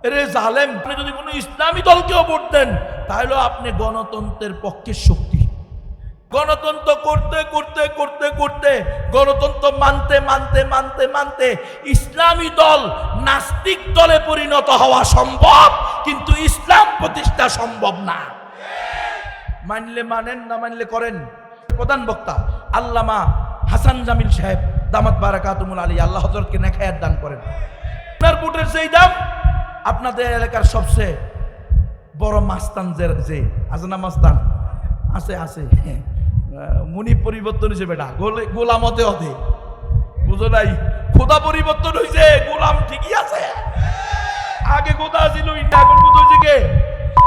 এরে জালেম, আপনি যদি কোনো ইসলামী দলকেও ভোট দেন তাহলে আপনি গণতন্ত্রের পক্ষের শক্তি। গণতন্ত্র করতে করতে করতে করতে গণতন্ত্র মানতে মানতে মানতে মানতে ইসলামী দল নাস্তিক দলে পরিণত হওয়া সম্ভব, কিন্তু ইসলাম প্রতিষ্ঠা সম্ভব না। মানলে মানেন, না মানলে করেন। প্রধান বক্তা আল্লামা হাসান জামিল সাহেব দামাত বারাকাতুমুল আলী, আল্লাহ হযরতকে নেখায়াত দান করেন। আপনার ভোটের সেই দাম আপনাদের এলাকার সবচেয়ে বড় মাস্তান যে আছে না, মাস্তান আছে আছে, মুনি পরিবর্তন হয়েছে বেটা, গোলামতে হতে বুঝো নাই, খোদা পরিবর্তন হয়েছে, গোলাম ঠিকই আছে। আগে খোদা ছিল ইন্ডিয়া, এখন খোদা হয়েছে কে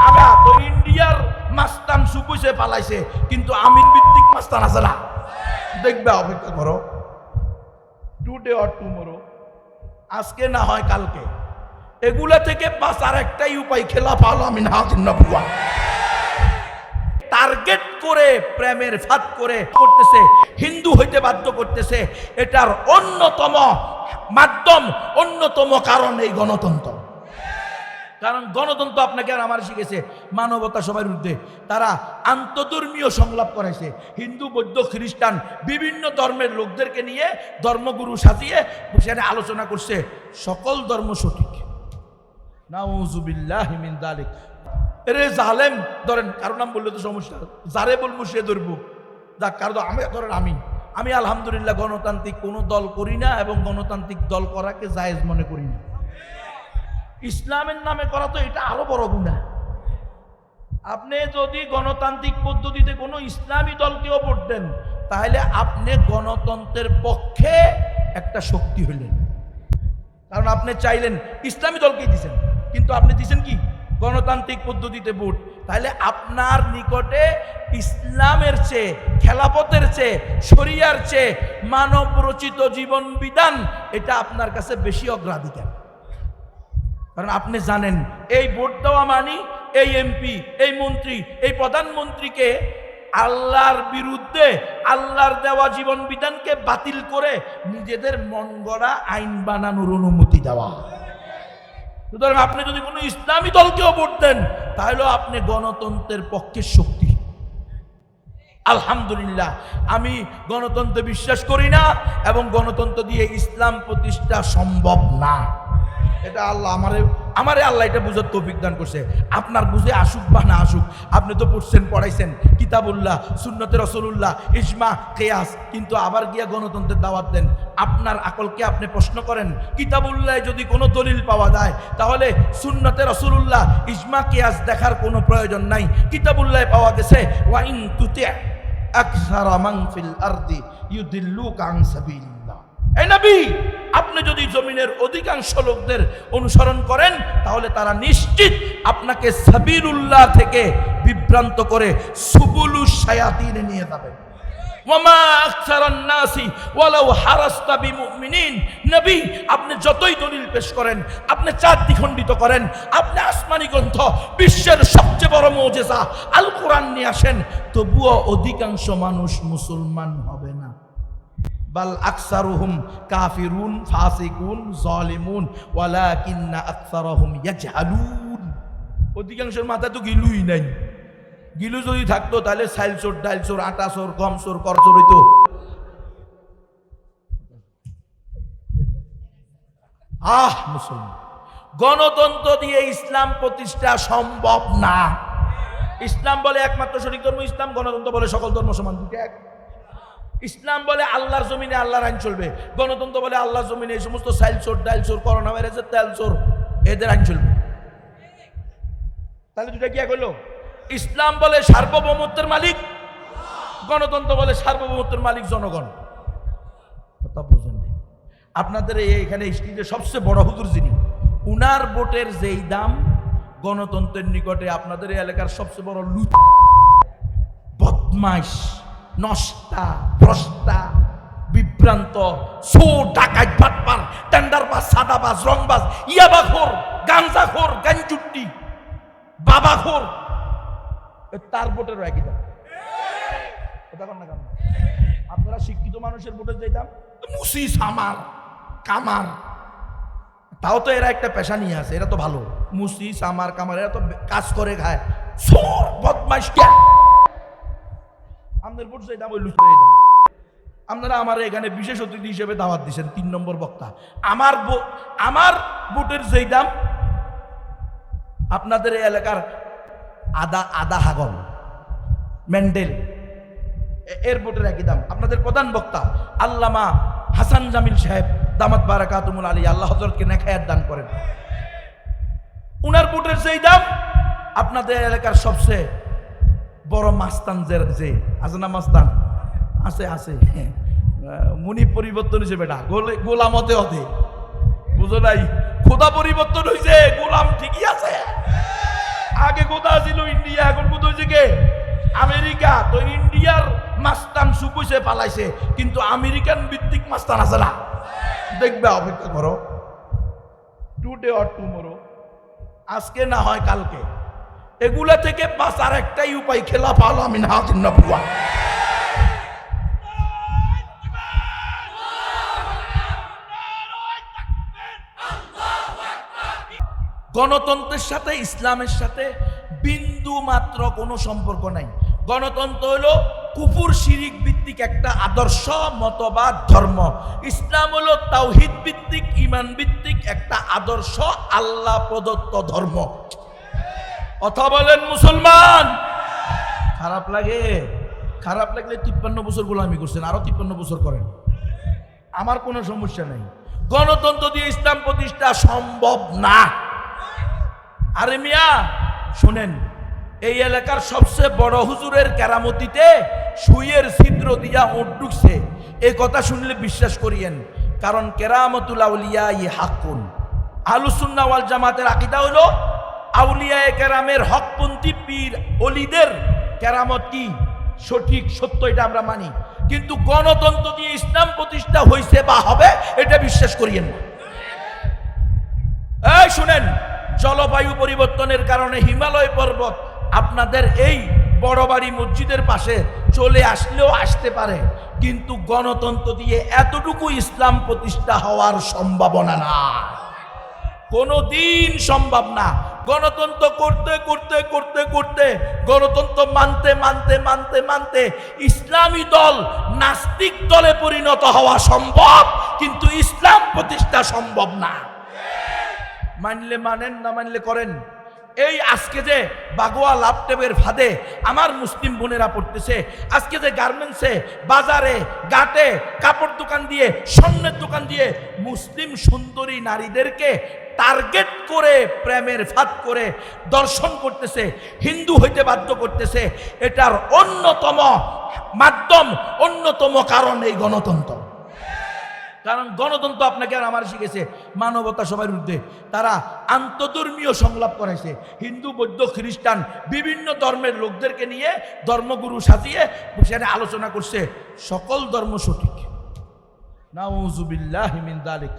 আগা। তো ইন্ডিয়ার মাস্তান সুপুইছে পালাইছে, কিন্তু আমিন ভিত্তিক মাস্তান আছে না, দেখবে, অপেক্ষা করো, টুডে অর টুমরো, আজকে না হয় কালকে। এগুলা থেকে বাঁচার একটাই উপায়, খেলাফ আমিন হাজির নবুয়া। টার্গেট করে প্রেমের ফাঁদ করে করতেছে, হিন্দু হইতে বাধ্য করতেছে। এটার অন্যতম মাধ্যম, অন্যতম কারণ এই গণতন্ত্র। কারণ গণতন্ত্র আপনাকে আর আমার শিখেছে মানবতা সবার ঊর্ধ্বে। তারা আন্তধর্মীয় সংলাপ করাইছে, হিন্দু বৌদ্ধ খ্রিস্টান বিভিন্ন ধর্মের লোকদেরকে নিয়ে ধর্মগুরু সাজিয়ে সেখানে আলোচনা করছে সকল ধর্ম সঠিক। নাউযুবিল্লাহি মিন যালিক। এরে জালেম, ধরেন কারো নাম বললে তো সমস্যা, যারে বলবো সে ধরবো। যাক, কারো আমি ধরেন আমি আলহামদুলিল্লাহ গণতান্ত্রিক কোনো দল করি না, এবং গণতান্ত্রিক দল করাকে জায়েজ মনে করি না। ইসলামের নামে করা তো এটা আরো বড় গুনাহ। আপনি যদি গণতান্ত্রিক পদ্ধতিতে কোনো ইসলামী দলকেও ভোট দেন তাহলে আপনি গণতন্ত্রের পক্ষে একটা শক্তি হইলেন। কারণ আপনি চাইলেন ইসলামী দলকেই দিছেন, কিন্তু আপনি দিছেন কি গণতান্ত্রিক পদ্ধতিতে ভোট। তাহলে আপনার নিকটে ইসলামের চেয়ে, খেলাফতের চেয়ে, শরিয়ার চেয়ে মানব রচিত জীবন বিধান এটা আপনার কাছে বেশি অগ্রাধিকার। কারণ আপনি জানেন এই ভোট দেওয়া মানি এই এমপি, এই মন্ত্রী, এই প্রধানমন্ত্রীকে আল্লাহর বিরুদ্ধে আল্লাহর দেওয়া জীবন বিধানকে বাতিল করে নিজেদের মন গড়া আইন বানানোর অনুমতি দেওয়া। সুতরাং আপনি যদি কোনো ইসলামী দলকেও ভোট দেন তাহলে আপনি গণতন্ত্রের পক্ষের শক্তি। আলহামদুলিল্লাহ, আমি গণতন্ত্রে বিশ্বাস করি না, এবং গণতন্ত্র দিয়ে ইসলাম প্রতিষ্ঠা সম্ভব না। এটা আল্লাহ আমারে আল্লাহ এটা বুঝার তৌফিক দান করছে। আপনার বুঝে আসুক বা না আসুক, আপনি তো পড়ছেন, পড়াইছেন কিতাবুল্লাহ, সুন্নতে রাসূলুল্লাহ, ইজমা, কিয়াস, কিন্তু আবার গিয়া গণতন্ত্রের দাওয়াত দেন। আপনার আকলকে আপনি প্রশ্ন করেন, কিতাবুল্লাহ যদি কোনো দলিল পাওয়া যায় তাহলে সুন্নতে রাসূলুল্লাহ, ইজমা, কিয়াস দেখার কোনো প্রয়োজন নাই। কিতাবুল্লাহ পাওয়া গেছে ওয়া ইন তুতি আকসারা মান ফিল আরদি ইউদিল্লুকা আন সাবিলিল্লাহ। এই নবী, আপনি যদি জমিনের অধিকাংশ লোকদের অনুসরণ করেন তাহলে তারা নিশ্চিত আপনাকে সাবিলুল্লাহ থেকে বিভ্রান্ত করে সুবুলুশ শায়াতিনে নিয়ে যাবে। ওয়ামা আকসারান নাসি ওয়ালাউ হারাসতা বিমুমিনিন। নবী, আপনি যতই দলিল পেশ করেন, আপনি চাঁদ দ্বিখণ্ডিত করেন, আপনি আসমানি গ্রন্থ, বিশ্বের সবচেয়ে বড় মুজিজা আল কোরআন নিয়ে আসেন, তবুও অধিকাংশ মানুষ মুসলমান হবে না। বাল আকসারুহুম কাফিরুন ফাসিকুন জালিমুন ওয়ালাকিন্না আকসারহুম ইয়াজহালুন। অধিকাংশের মাথায় তো গিলুই নাই। গিলু যদি থাকতো তাহলে চাইল চোর, ডাইল চোর, আটা চোর, গম চোর, কর চোর হইতো। মুসলমান গণতন্ত্র দিয়ে ইসলাম প্রতিষ্ঠা সম্ভব না। ইসলাম বলে একমাত্র সঠিক ধর্ম ইসলাম, গণতন্ত্র বলে সকল ধর্ম সমান, দুটো এক। ইসলাম বলে আল্লাহর জমিনে আল্লাহর আইন চলবে, গণতন্ত্র বলে আল্লাহর জমিনে এই সমস্ত সাইল চোর, ডাইল চোর, করোনা ভাইরাসের তেল চোর, এদের আইন চলবে। তাহলে দুটা কি এক হইল? ইসলাম বলে সার্বভৌমত্বের মালিক, গণতন্ত্র বলে সার্বভৌমত্বের মালিক জনগণ। কথা বুঝেন নাই? আপনাদের এখানে স্টেজে সবচেয়ে বড় হুজুর যিনি, উনার ভোটের যেই দাম গণতন্ত্রের নিকটে আপনাদের এই এলাকার সবচেয়ে বড় লুট, বদমাইশ, নষ্টা, ভ্রষ্টা, বিভ্রান্ত, চোর, ডাকাত, বাটপার, টেন্ডারবাজ, সাদাবাজ, রংবাজ, ইয়াবাখোর, গাঞ্জাখোর, গাঞ্জুট্টি, বাবাখোর, তার ভোটেরও একই দাম। আপনারা শিক্ষিত মানুষের ভোটের যেই দাম, মুসি, সামার, কামার, তাও তো এরা একটা পেশা নিয়ে আছে, এরা তো ভালো, মুসি সামার কামার, এরা তো কাজ করে খায়। চোর বদমাইশ কে আমাদের বুঝছে এটা বই লুচে দাও। আপনারা আমার এখানে বিশেষ অতিথি হিসেবে দাওয়াত দিয়েছেন, 3 নম্বর বক্তা। আমার বুটের যেই দাম আপনাদের এই এলাকার আদা হাগল মেন্ডেল এর বুটের একই দাম। আপনাদের প্রধান বক্তা আল্লামা হাসান জামিল সাহেব দামাত বারাকাতুমুল আলী, আল্লাহ হযরতকে নেখায়াত দান করেন, উনার বুটের যেই দাম আপনাদের এলাকার সবচেয়ে বড় মাস্তান যে আছে না, মাস্তান আছে মুনি পরিবর্তন হয়েছে বেটা, গোলামতে হতে বুঝো নাই, খোদা পরিবর্তন হয়েছে, গোলাম ঠিকই আছে। আগে খোদা ছিল ইন্ডিয়া, এখন কোথায় হয়েছে কে আমেরিকা। তো ইন্ডিয়ার মাস্তান সুকুইছে পালাইছে, কিন্তু আমেরিকান ভিত্তিক মাস্তান আছে না, দেখবে, অপেক্ষা করো, টুডে অর টুমরো, আজকে না হয় কালকে। এগুলা থেকে বাঁচার একটাই উপায়, খেলা পালো আমি না বুয়া। গণতন্ত্রের সাথে ইসলামের সাথে বিন্দু মাত্র কোনো সম্পর্ক নাই। গণতন্ত্র হলো কুফুর শিরিক ভিত্তিক একটা আদর্শ মতবাদ ধর্ম। ইসলাম হলো তাওহীদ ভিত্তিক ঈমান ভিত্তিক একটা আদর্শ আল্লাহ প্রদত্ত ধর্ম। কথা বলেন মুসলমান। খারাপ লাগে? খারাপ লাগলে 53 বছর গোলামি করছেন, আরো 53 বছর করেন, আমার কোনো সমস্যা নেই। গণতন্ত্র দিয়ে ইসলাম প্রতিষ্ঠা সম্ভব না। আরে মিয়া শুনেন, এই এলাকার সবচেয়ে বড় হুজুরের কেরামতিতে সুইয়ের ছিদ্র দিয়া ওট ঢুকছে, এই কথা শুনলে বিশ্বাস করিয়েন, কারণ কেরামতুল আউলিয়া হাক্কুন। আহলুস সুন্নাহ ওয়াল জামাতের আকীদা হলো আউলিয়ায়ে কেরামের হকপন্থী পীর ওলিদের কেরামত কি সঠিক সত্য, এটা আমরা মানি, কিন্তু গণতন্ত্র দিয়ে ইসলাম প্রতিষ্ঠা হয়েছে বা হবে এটা বিশ্বাস করিয়েন না। এই শুনেন, জলবায়ু পরিবর্তনের কারণে হিমালয় পর্বত আপনাদের এই বড়বাড়ি মসজিদের পাশে চলে আসলেও আসতে পারে, কিন্তু গণতন্ত্র দিয়ে এতটুকু ইসলাম প্রতিষ্ঠা হওয়ার সম্ভাবনা না, কোনোদিন সম্ভব না। গণতন্ত্র করতে করতে করতে করতে গণতন্ত্র মানতে মানতে মানতে মানতে ইসলামী দল নাস্তিক দলে পরিণত হওয়া সম্ভব, কিন্তু ইসলাম প্রতিষ্ঠা সম্ভব না। মানলে মানেন, না মানলে করেন। এই আজকে যে বাগোয়া ল্যাপটপের ফাঁদে আমার মুসলিম বোনেরা পড়তেছে, আজকে যে গার্মেন্টসে, বাজারে, ঘাটে, কাপড় দোকান দিয়ে, স্বর্ণের দোকান দিয়ে মুসলিম সুন্দরী নারীদেরকে টার্গেট করে প্রেমের ফাঁদ করে দর্শন করতেছে, হিন্দু হইতে বাধ্য করতেছে, এটার অন্যতম মাধ্যম, অন্যতম কারণ এই গণতন্ত্র। কারণ গণতন্ত্র আপনাকে আর আমার শিখেছে মানবতা সবার বিরুদ্ধে। তারা আন্তধর্মীয় সংলাপ করাইছে, হিন্দু বৌদ্ধ খ্রিস্টান বিভিন্ন ধর্মের লোকদেরকে নিয়ে ধর্মগুরু সাজিয়ে সেখানে আলোচনা করছে সকল ধর্ম সঠিক। নাউযুবিল্লাহি মিন যালিক।